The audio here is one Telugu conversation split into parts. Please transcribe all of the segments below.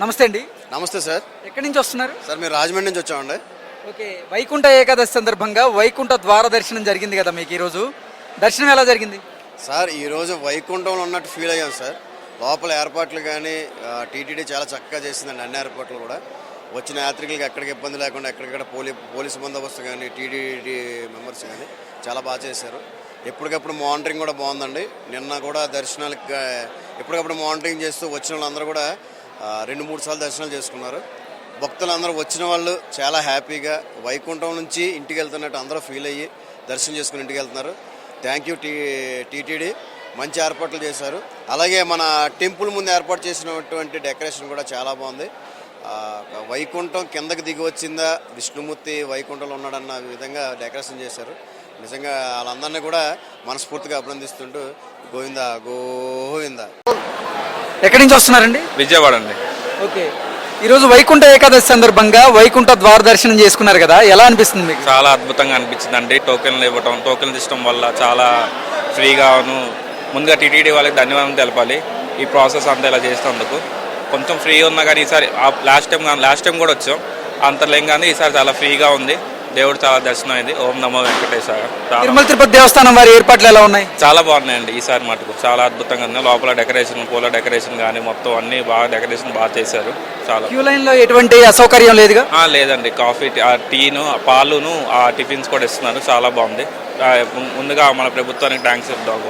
నమస్తే అండి. నమస్తే సార్. ఎక్కడి నుంచి వస్తున్నారు? సార్ మేము రాజమండ్రి నుంచి వచ్చామండి. ఓకే, వైకుంఠ ఏకాదశి సందర్భంగా వైకుంఠ ద్వార దర్శనం జరిగింది కదా మీకు ఈరోజు. దర్శనం ఎలా జరిగింది? సార్ ఈరోజు వైకుంఠంలో ఉన్నట్టు ఫీల్ అయ్యాం సార్. లోపల ఏర్పాట్లు కానీ టీటీడీ చాలా చక్కగా చేసిందండి. అన్ని ఏర్పాట్లు కూడా వచ్చిన యాత్రికులకి ఎక్కడికి ఇబ్బంది లేకుండా ఎక్కడికక్కడ పోలీసు బందోబస్తు కానీ టీటీడీ మెంబర్స్ కానీ చాలా బాగా చేశారు. ఎప్పటికప్పుడు మానిటరింగ్ కూడా బాగుందండి. నిన్న కూడా దర్శనాలకు ఎప్పటికప్పుడు మానిటరింగ్ చేస్తూ వచ్చిన వాళ్ళందరూ కూడా 2-3 సార్లు దర్శనాలు చేసుకున్నారు. భక్తులందరూ వచ్చిన వాళ్ళు చాలా హ్యాపీగా వైకుంఠం నుంచి ఇంటికి వెళ్తున్నట్టు అందరూ ఫీల్ అయ్యి దర్శనం చేసుకుని ఇంటికి వెళ్తున్నారు. థ్యాంక్ యూ టీటీడీ, మంచి ఏర్పాట్లు చేశారు. అలాగే మన టెంపుల్ ముందు ఏర్పాటు చేసినటువంటి డెకరేషన్ కూడా చాలా బాగుంది. వైకుంఠం కిందకి దిగి వచ్చిందా, విష్ణుమూర్తి వైకుంఠంలో ఉన్నాడన్న విధంగా డెకరేషన్ చేశారు. నిజంగా వాళ్ళందరినీ కూడా మనస్ఫూర్తిగా అభినందిస్తుంటూ గోవిందా గోవిందా. ఎక్కడి నుంచి వస్తున్నారండి? విజయవాడ అండి. ఓకే, ఈరోజు వైకుంఠ ఏకాదశి సందర్భంగా వైకుంఠ ద్వార దర్శనం చేసుకున్నారు కదా, ఎలా అనిపిస్తుంది మీకు? చాలా అద్భుతంగా అనిపించింది అండి. టోకెన్లు ఇవ్వటం, టోకెన్లు ఇష్టం వల్ల చాలా ఫ్రీగాను. ముందుగా టీటీడీ వాళ్ళకి ధన్యవాదాలు తెలపాలి. ఈ ప్రాసెస్ అంతా ఇలా చేసినందుకు. కొంచెం ఫ్రీ ఉన్నా కానీ ఈసారి లాస్ట్ టైం కూడా వచ్చాం అంతర్లేం, కానీ ఈసారి చాలా ఫ్రీగా ఉంది. దేవుడు చాలా దర్శనం అయింది. ఓం నమో వెంకటేశ్వర. తిరుమల తిరుపతి దేవస్థానం వారి ఏర్పాట్లు ఎలా ఉన్నాయి? చాలా బాగున్నాయండి ఈసారి మటుకు. చాలా అద్భుతంగా ఉంది. లోపల డెకరేషన్, పూల డెకరేషన్ కానీ మొత్తం అన్ని బాగా డెకరేషన్ బాగా చేశారు. చాలా. క్యూ లైన్ లో ఎటువంటి అసౌకర్యం లేదుగా? లేదండి. కాఫీ, టీను, పాలును, టిఫిన్స్ కూడా ఇస్తున్నారు. చాలా బాగుంది. ముందుగా మన ప్రభుత్వానికి థ్యాంక్స్ చెప్తాం.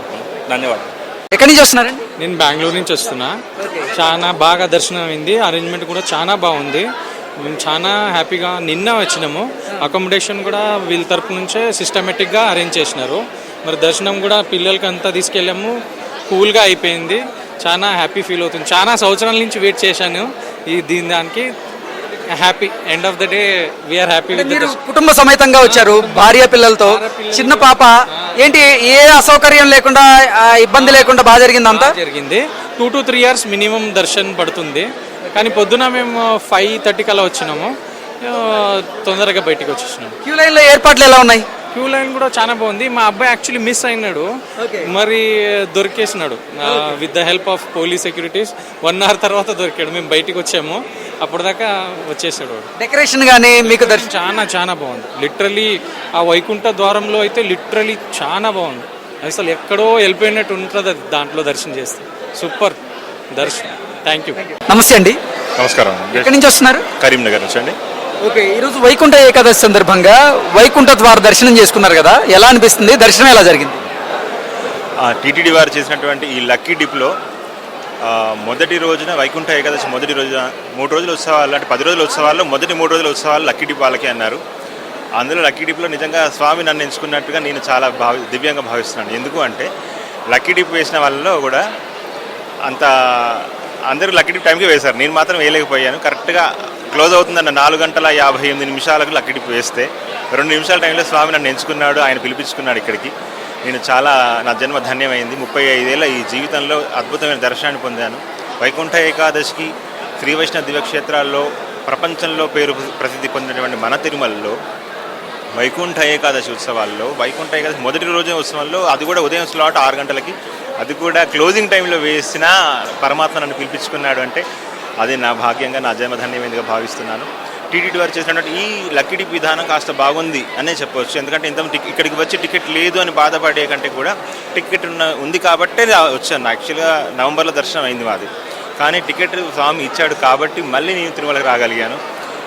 ధన్యవాదాలు. ఎక్కడి నుంచి వస్తున్నారండి? నేను బెంగళూరు నుంచి వస్తున్నా. చాలా బాగా దర్శనం అయింది. అరేంజ్మెంట్ కూడా చాలా బాగుంది. మేము చాలా హ్యాపీగా నిన్న వచ్చినాము. అకామిడేషన్ కూడా వీళ్ళ తరపు నుంచే సిస్టమేటిక్గా అరేంజ్ చేసినారు. మరి దర్శనం కూడా పిల్లలకి అంతా తీసుకెళ్ళాము. కూల్గా అయిపోయింది. చాలా హ్యాపీ ఫీల్ అవుతుంది. చాలా సంవత్సరాల నుంచి వెయిట్ చేశాను దానికి. Happy end of the day we are happy. మీరు కుటుంబ సమేతంగా వచ్చారు, భార్య పిల్లలతో, చిన్న పాప. ఏంటి, ఏ అసౌకర్యం లేకుండా, ఇబ్బంది లేకుండా బాగా జరిగింది? అంతా జరిగింది. 2 to 3 years మినిమం దర్శనం పడుతుంది. కానీ పొద్దున మేము 5:30 కల్లా వచ్చినాము. తొందరగా బయటికి వచ్చేసినాము. క్యూ లైన్ లో ఏర్పాట్లు ఎలా ఉన్నాయి? క్యూ లైన్ కూడా చాలా బాగుంది. మా అబ్బాయి యాక్చువల్లీ మిస్ అయినాడు, మరి దొరికేసినాడు with the help of police securities. 1 hour తర్వాత దొరికాడు. మేము బయటికి వచ్చాము, అప్పటిదాకా వచ్చేసాడు. డెకరేషన్ కానీ మీకు చాలా చాలా బాగుంది. లిటరలీ ఆ వైకుంఠ ద్వారంలో అయితే లిటరలీ చాలా బాగుంది. అసలు ఎక్కడో వెళ్ళిపోయినట్టు ఉంటుంది దాంట్లో దర్శనం చేస్తే. సూపర్ దర్శనం. Thank you. నమస్తే అండి. నమస్కారం. ఎక్కడి నుంచి వస్తున్నారు? కరీంనగర్ నుంచి అండి. ఓకే, ఈరోజు వైకుంఠ ఏకాదశి సందర్భంగా వైకుంఠ ద్వార దర్శనం చేసుకున్నారు కదా, ఎలా అనిపిస్తుంది? దర్శనం ఎలా జరిగింది? టీటీడీ వారు చేసినటువంటి ఈ లక్కీ డిప్లో మొదటి రోజున వైకుంఠ ఏకాదశి మొదటి రోజున 3 రోజుల ఉత్సవాలు, అంటే 10 రోజుల ఉత్సవాల్లో మొదటి 3 రోజుల ఉత్సవాలు లక్కీ డిప్ వాళ్ళకి అన్నారు. అందులో లక్కీ డిప్లో నిజంగా స్వామి నన్ను ఎంచుకున్నట్టుగా నేను చాలా దివ్యంగా భావిస్తున్నాను. ఎందుకు అంటే లక్కీ డిప్ వేసిన వాళ్ళలో కూడా అందరూ లక్కీ డిప్ టైంకి వేశారు. నేను మాత్రం వేయలేకపోయాను. కరెక్ట్గా క్లోజ్ అవుతుందన్న 4:58 లక్కీ డిప్ వేస్తే 2 నిమిషాల టైంలో స్వామి నన్ను ఎంచుకున్నాడు. ఆయన పిలిపించుకున్నాడు ఇక్కడికి. నేను చాలా, నా జన్మ ధన్యమైంది. 35 ఏళ్ళ ఈ జీవితంలో అద్భుతమైన దర్శనాన్ని పొందాను. వైకుంఠ ఏకాదశికి శ్రీ వైష్ణవ దివ్యక్షేత్రాల్లో ప్రపంచంలో పేరు ప్రసిద్ధి పొందినటువంటి మన తిరుమలలో వైకుంఠ ఏకాదశి ఉత్సవాల్లో, వైకుంఠ ఏకాదశి మొదటి రోజు ఉత్సవంలో, అది కూడా ఉదయం స్లాట్ 6 గంటలకి, అది కూడా క్లోజింగ్ టైంలో వేసిన పరమాత్మ నన్ను పిలిపించుకున్నాడు అంటే అది నా భాగ్యంగా, నా జన్మధన్యమైనదిగా భావిస్తున్నాను. టీటీడీ వారు చేసినటువంటి ఈ లక్కీ డిప్ విధానం కాస్త బాగుంది అనే చెప్పవచ్చు. ఎందుకంటే ఇక్కడికి వచ్చి టికెట్ లేదు అని బాధపడే కంటే కూడా టికెట్ ఉంది కాబట్టే వచ్చాను. యాక్చువల్గా నవంబర్లో దర్శనం అయింది మాది, కానీ టికెట్ స్వామి ఇచ్చాడు కాబట్టి మళ్ళీ నేను తిరుమలకి రాగలిగాను.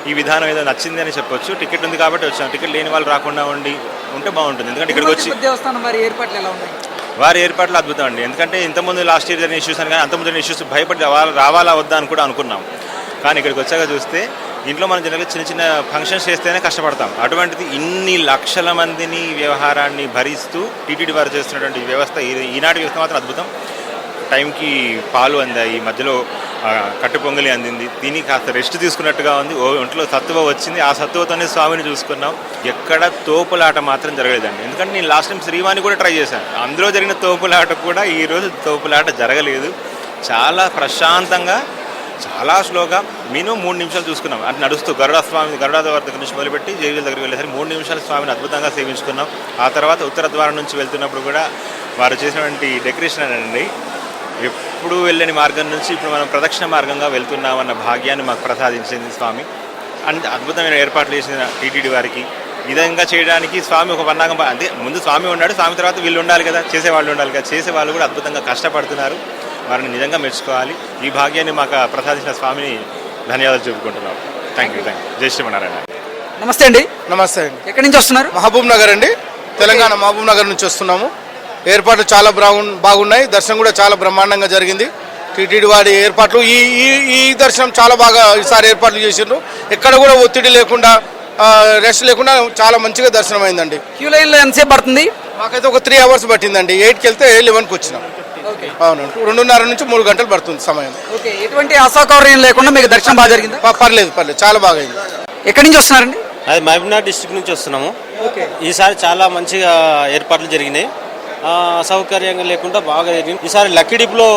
ఈ విధానం ఏదో నచ్చింది అని చెప్పొచ్చు. టికెట్ ఉంది కాబట్టి వచ్చాను. టికెట్ లేని వాళ్ళు రాకుండా ఉంటే బాగుంటుంది. ఎందుకంటే ఇక్కడికి వచ్చి వారి ఏర్పాట్లు అద్భుతం అండి. ఎందుకంటే ఇంతకుముందు లాస్ట్ ఇయర్ జరిగిన ఇష్యూస్ అని, కానీ అంతకుముందు జరిగిన ఇష్యూస్ భయపడి రావాలా వద్దా అని కూడా అనుకున్నాం. కానీ ఇక్కడికి వచ్చాక చూస్తే ఇంట్లో మనం జనరల్గా చిన్న చిన్న ఫంక్షన్స్ చేస్తేనే కష్టపడతాం. అటువంటిది ఇన్ని లక్షల మందిని వ్యవహారాన్ని భరిస్తూ టీటీడీ వారు చేస్తున్నటువంటి వ్యవస్థ, ఈనాటి వ్యవస్థ మాత్రం అద్భుతం. టైంకి పాలు అందాయి, మధ్యలో కట్టు పొంగలి అందింది. తిని కాస్త రెస్ట్ తీసుకున్నట్టుగా ఉంది. ఒంట్లో సత్తువ వచ్చింది. ఆ సత్తువతోనే స్వామిని చూసుకున్నాం. ఎక్కడ తోపులాట మాత్రం జరగలేదండి. ఎందుకంటే నేను లాస్ట్ టైం శ్రీవాణి కూడా ట్రై చేశాను. అందులో జరిగిన తోపులాట కూడా ఈరోజు తోపులాట జరగలేదు. చాలా ప్రశాంతంగా, చాలా స్లోగా మినిమం 3 నిమిషాలు చూసుకున్నాం. అంటే నడుస్తూ గరుడాద్వారం దగ్గర నుంచి మొదలుపెట్టి జైవీల దగ్గరికి వెళ్ళేసరికి 3 నిమిషాలు స్వామిని అద్భుతంగా సేవించుకున్నాం. ఆ తర్వాత ఉత్తర ద్వారం నుంచి వెళ్తున్నప్పుడు కూడా వారు చేసినటువంటి డెకరేషన్ అండి ఎప్పుడూ వెళ్ళని మార్గం నుంచి ఇప్పుడు మనం ప్రదక్షిణ మార్గంగా వెళ్తున్నామన్న భాగ్యాన్ని మాకు ప్రసాదించింది స్వామి. అండ్ అద్భుతమైన ఏర్పాట్లు చేసిన టీటీడీ వారికి ఈ విధంగా చేయడానికి స్వామి ఒక పన్నాగం అంటే ముందు స్వామి ఉన్నాడు, స్వామి తర్వాత వీళ్ళు ఉండాలి కదా, చేసేవాళ్ళు ఉండాలి కదా. చేసేవాళ్ళు కూడా అద్భుతంగా కష్టపడుతున్నారు, వారిని నిజంగా మెచ్చుకోవాలి. ఈ భాగ్యాన్ని మాకు ప్రసాదించిన స్వామిని ధన్యవాదాలు చెప్పుకుంటున్నాం. Thank you. జై శ్రీమన్నారాయణ. నమస్తే అండి. నమస్తే అండి. ఎక్కడి నుంచి వస్తున్నారు? మహబూబ్ నగర్ అండి, తెలంగాణ మహబూబ్ నగర్ నుంచి వస్తున్నాము. ఏర్పాట్లు చాలా బాగున్నాయి. దర్శనం కూడా చాలా బ్రహ్మాండంగా జరిగింది. టీటీడీ వారి ఏర్పాట్లు ఈ దర్శనం చాలా బాగా ఈసారి ఏర్పాట్లు చేసిండ్రు. ఎక్కడ కూడా ఒత్తిడి లేకుండా రెస్ట్ లేకుండా చాలా మంచిగా దర్శనం అయిందండి. క్యూ లైన్లో ఎంతసేపు పడుతుంది? మాకైతే ఒక 3 hours పట్టిందండి. 8కి వెళ్తే 11కి వచ్చినాం. అవునండి, 2:30 నుంచి 3 గంటలు పడుతుంది సమయం. ఓకే, ఎటువంటి అసౌకర్యం లేకుండా మీకు దర్శనం బాగా జరిగింది? పర్లేదు చాలా బాగా అయింది. ఎక్కడి నుంచి వస్తున్నారండి? అది మహబూబ్నగర్ డిస్ట్రిక్ట్ నుంచి వస్తున్నాము. ఈసారి చాలా మంచిగా ఏర్పాట్లు జరిగినాయి, అసౌకర్యంగా లేకుండా బాగా జరిగింది. ఈసారి లక్కీ డిప్లో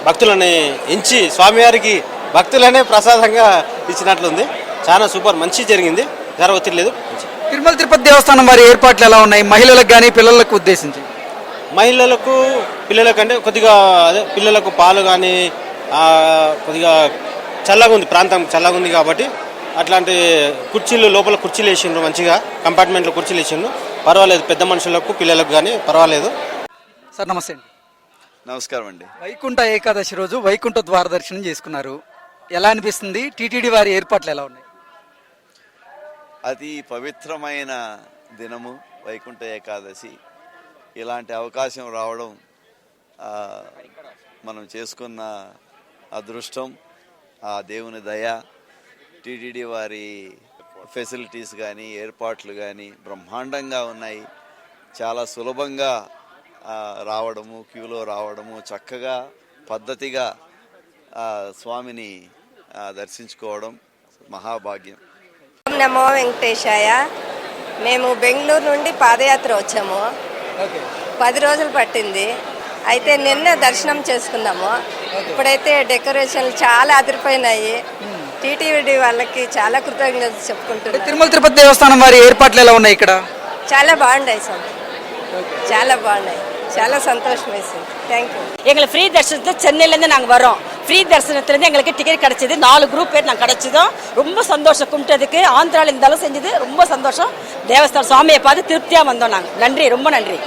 భక్తులని ఎంచి స్వామివారికి భక్తులనే ప్రసాదంగా ఇచ్చినట్లుంది. చాలా సూపర్, మంచి జరిగింది, ఒత్తిడి లేదు. తిరుమల తిరుపతి దేవస్థానం వారి ఏర్పాట్లు ఎలా ఉన్నాయి మహిళలకు కానీ పిల్లలకు ఉద్దేశించి? మహిళలకు పిల్లలకు అంటే కొద్దిగా అదే పిల్లలకు పాలు కానీ కొద్దిగా చల్లగా ఉంది, ప్రాంతం చల్లగా ఉంది కాబట్టి అట్లాంటి కుర్చీలు లోపల కుర్చీలు వేసిండ్రు, మంచిగా కంపార్ట్మెంట్లో కుర్చీలు వేసిండ్రు, పర్వాలేదు. పెద్ద మనుషులకు పిల్లలకు కానీ పర్వాలేదు. సార్ నమస్తే అండి. నమస్కారం అండి. వైకుంఠ ఏకాదశి రోజు వైకుంఠ ద్వార దర్శనం చేసుకున్నారు, ఎలా అనిపిస్తుంది? టీటీడీ వారి ఏర్పాట్లు ఎలా ఉన్నాయి? అతి పవిత్రమైన దినము వైకుంఠ ఏకాదశి. ఇలాంటి అవకాశం రావడం మనం చేసుకున్న అదృష్టం, ఆ దేవుని దయ. టీటీడీ వారి ఫెసిలిటీస్ కానీ ఏర్పాట్లు కానీ బ్రహ్మాండంగా ఉన్నాయి. చాలా సులభంగా రావడము, క్యూలో రావడము, చక్కగా పద్ధతిగా స్వామిని దర్శించుకోవడం మహాభాగ్యం. నమో వెంకటేశాయ. మేము బెంగళూరు నుండి పాదయాత్ర వచ్చాము. 10 రోజులు పట్టింది. అయితే నిన్న దర్శనం చేసుకున్నాము. ఇప్పుడైతే డెకరేషన్లు చాలా అదిరిపోయినాయి. టీటీడీ వాళ్ళకి చాలా కృతజ్ఞతలు చెప్పుకుంటున్నాను. తిరుమల తిరుపతి దేవస్థానం వారి ఏర్పాట్లు ఎలా ఉన్నాయి ఇక్కడ? చాలా బాగున్నాయి సార్, చాలా బాగున్నాయి. చాలా சந்தோஷம் வேசிங். Thank you. எங்களுக்கு ஃப்ரீ தரிசனத்தில் சென்னையிலேருந்து நாங்கள் வரோம். ஃப்ரீ தரிசனத்துலேருந்து எங்களுக்கு டிக்கெட் கிடச்சிது. 4 குரூப் பேர் நாங்கள் கிடச்சிதோம். ரொம்ப சந்தோஷம். கும்பிட்டதுக்கு ஆந்திராவில் இருந்தாலும் செஞ்சது ரொம்ப சந்தோஷம். தேவஸ்தான சுவாமியை பார்த்து திருப்தியாக வந்தோம் நாங்கள். நன்றி, ரொம்ப நன்றி.